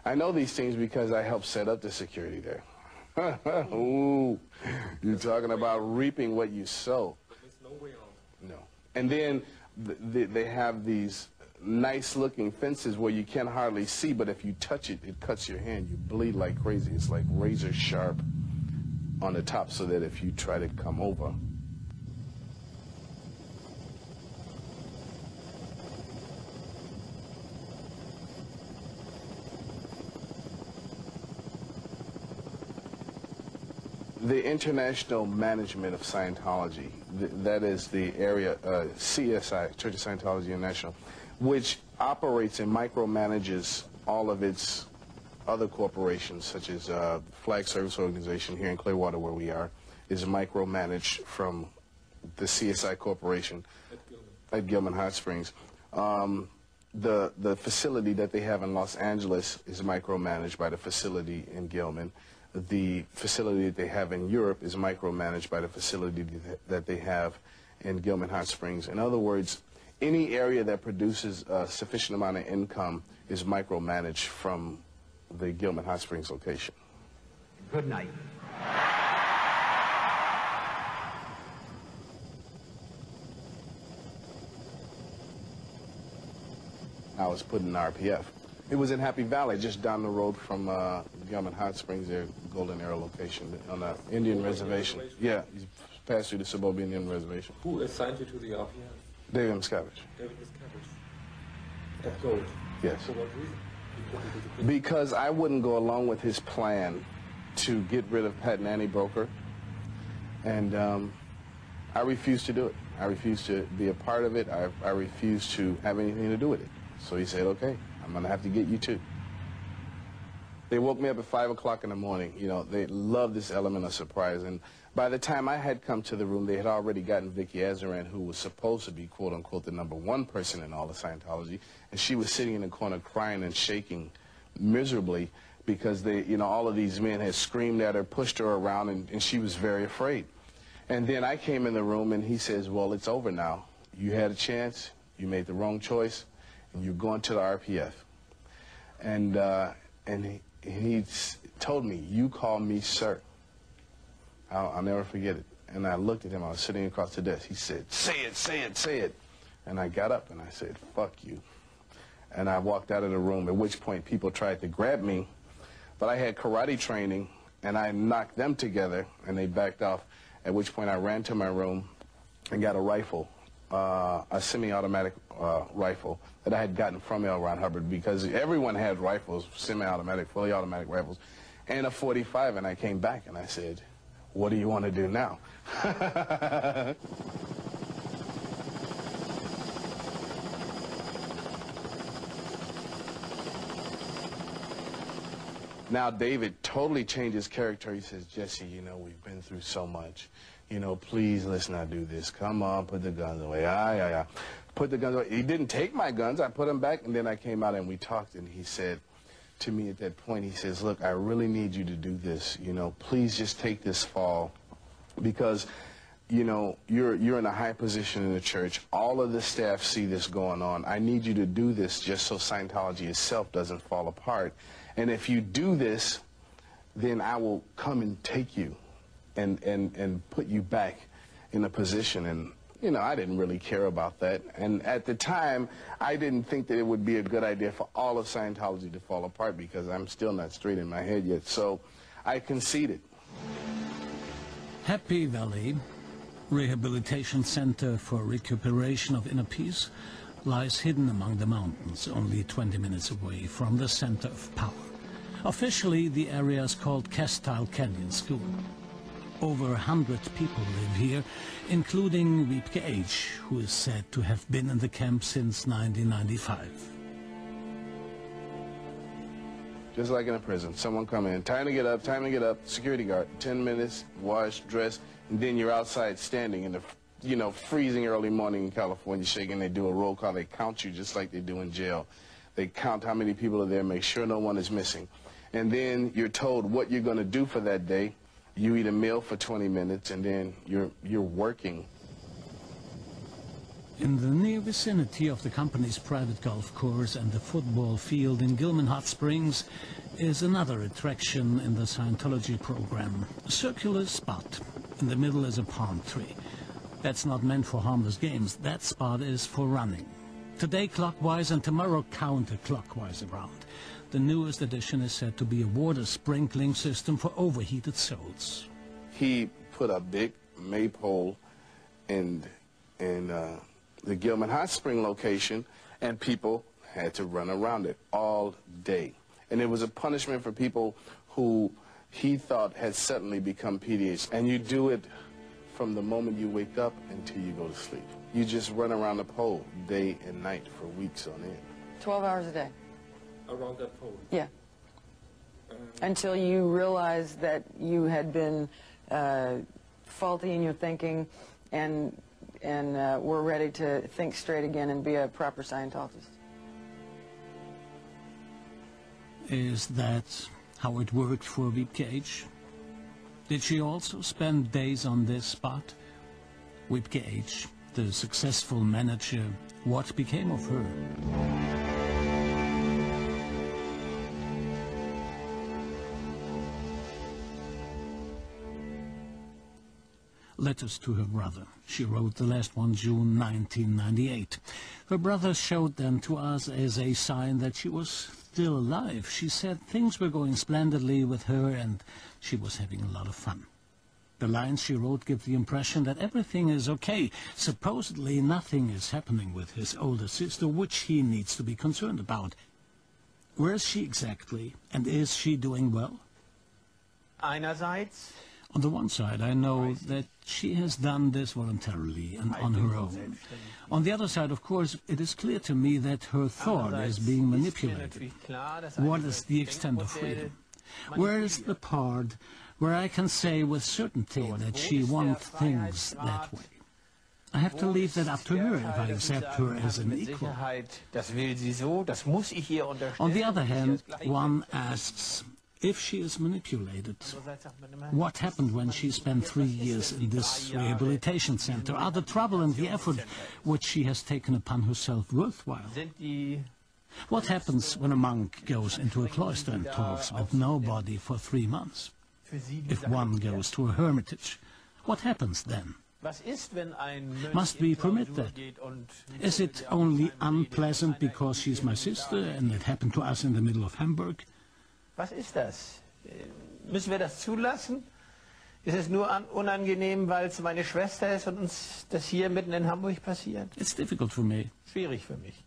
I know these things because I helped set up the security there. Ooh, you're talking about reaping what you sow. There's no way out. No. And then they have these nice-looking fences where you can't hardly see, but if you touch it, it cuts your hand. You bleed like crazy. It's like razor sharp on the top, so that if you try to come over. The international management of Scientology, that is the area, CSI, Church of Scientology International, which operates and micromanages all of its other corporations, such as Flag Service Organization here in Clearwater, where we are, is micromanaged from the CSI Corporation at Gilman Hot Springs. The facility that they have in Los Angeles is micromanaged by the facility in Gilman. The facility that they have in Europe is micromanaged by the facility that they have in Gilman Hot Springs. In other words, any area that produces a sufficient amount of income is micromanaged from the Gilman Hot Springs location. Good night. I was put in RPF. It was in Happy Valley, just down the road from Gilman Hot Springs, their Golden Arrow location, on the Indian reservation. Yeah, you pass through the suburban Indian reservation. Who assigned you to the RPF? David Miscavige. David Miscavige. At Gold? Yes. For what reason? Because I wouldn't go along with his plan to get rid of Pat Nanny Broker, and I refused to do it. I refused to be a part of it. I refused to have anything to do with it. So he said, okay, I'm going to have to get you too. They woke me up at 5 o'clock in the morning. You know, they love this element of surprise. And by the time I had come to the room, they had already gotten Vicky Azaran, who was supposed to be, quote unquote, the #1 person in all of Scientology. And she was sitting in the corner crying and shaking miserably because they, you know, all of these men had screamed at her, pushed her around, and she was very afraid. And then I came in the room and he says, well, it's over now. You had a chance, you made the wrong choice, and you're going to the RPF. And he told me, you call me sir. I'll never forget it. And I looked at him, I was sitting across the desk. He said, say it, say it, say it. And I got up and I said, fuck you. And I walked out of the room, at which point people tried to grab me, but I had karate training, and I knocked them together, and they backed off, at which point I ran to my room and got a rifle, a semi-automatic rifle that I had gotten from L. Ron Hubbard, because everyone had rifles, semi-automatic, fully automatic rifles, and a .45, and I came back and I said, what do you want to do now? Now David totally changed his character. He says, Jesse, you know, we've been through so much. You know, please let's not do this. Come on, put the guns away. Yeah. Put the guns away. He didn't take my guns. I put them back, and then I came out and we talked, and he said to me at that point, he says, look, I really need you to do this. You know, please just take this fall, because, you know, you're in a high position in the church. All of the staff see this going on. I need you to do this just so Scientology itself doesn't fall apart. And if you do this, then I will come and take you and put you back in a position. And, you know, I didn't really care about that. And at the time, I didn't think that it would be a good idea for all of Scientology to fall apart, because I'm still not straight in my head yet. So I conceded. Happy Valley Rehabilitation Center for Recuperation of Inner Peace lies hidden among the mountains, only 20 minutes away from the center of power. Officially, the area is called Castile Canyon School. Over 100 people live here, including Wiebke H., who is said to have been in the camp since 1995. Just like in a prison, someone come in, time to get up, security guard, 10 minutes, wash, dress, and then you're outside standing in the, you know, freezing early morning in California, shaking. They do a roll call. They count you just like they do in jail. They count how many people are there, make sure no one is missing. And then you're told what you're going to do for that day. You eat a meal for 20 minutes, and then you're working. In the near vicinity of the company's private golf course and the football field in Gilman Hot Springs is another attraction in the Scientology program. A circular spot. In the middle is a palm tree. That's not meant for harmless games. That spot is for running. Today clockwise and tomorrow counterclockwise around. The newest addition is said to be a water sprinkling system for overheated souls. He put a big maypole in the Gilman Hot Spring location, and people had to run around it all day. And it was a punishment for people who he thought had suddenly become PDH. And you do it from the moment you wake up until you go to sleep. You just run around the pole day and night for weeks on end. 12 hours a day? Around that pole? Yeah. Until you realized that you had been faulty in your thinking and were ready to think straight again and be a proper Scientologist. Is that how it worked for Wiebke H? Did she also spend days on this spot? Wiebke H, the successful manager, what became of her? Letters to her brother. She wrote the last one June 1998. Her brother showed them to us as a sign that she was still alive. She said things were going splendidly with her and she was having a lot of fun. The lines she wrote give the impression that everything is okay. Supposedly nothing is happening with his older sister, which he needs to be concerned about. Where is she exactly, and is she doing well? Einerseits. On the one side, I know that she has done this voluntarily and on her own. On the other side, of course, it is clear to me that her thought is being manipulated. What is the extent of freedom? Where is the part where I can say with certainty that she wants things that way? I have to leave that up to her if I accept her as an equal. On the other hand, one asks, if she is manipulated, what happened when she spent 3 years in this rehabilitation center? Are the trouble and the effort which she has taken upon herself worthwhile? What happens when a monk goes into a cloister and talks with nobody for 3 months? If one goes to a hermitage, what happens then? Must we permit that? Is it only unpleasant because she's my sister and it happened to us in the middle of Hamburg? Was ist das? Müssen wir das zulassen? Ist es nur unangenehm, weil es meine Schwester ist und uns das hier mitten in Hamburg passiert? It's difficult for me. Schwierig für mich.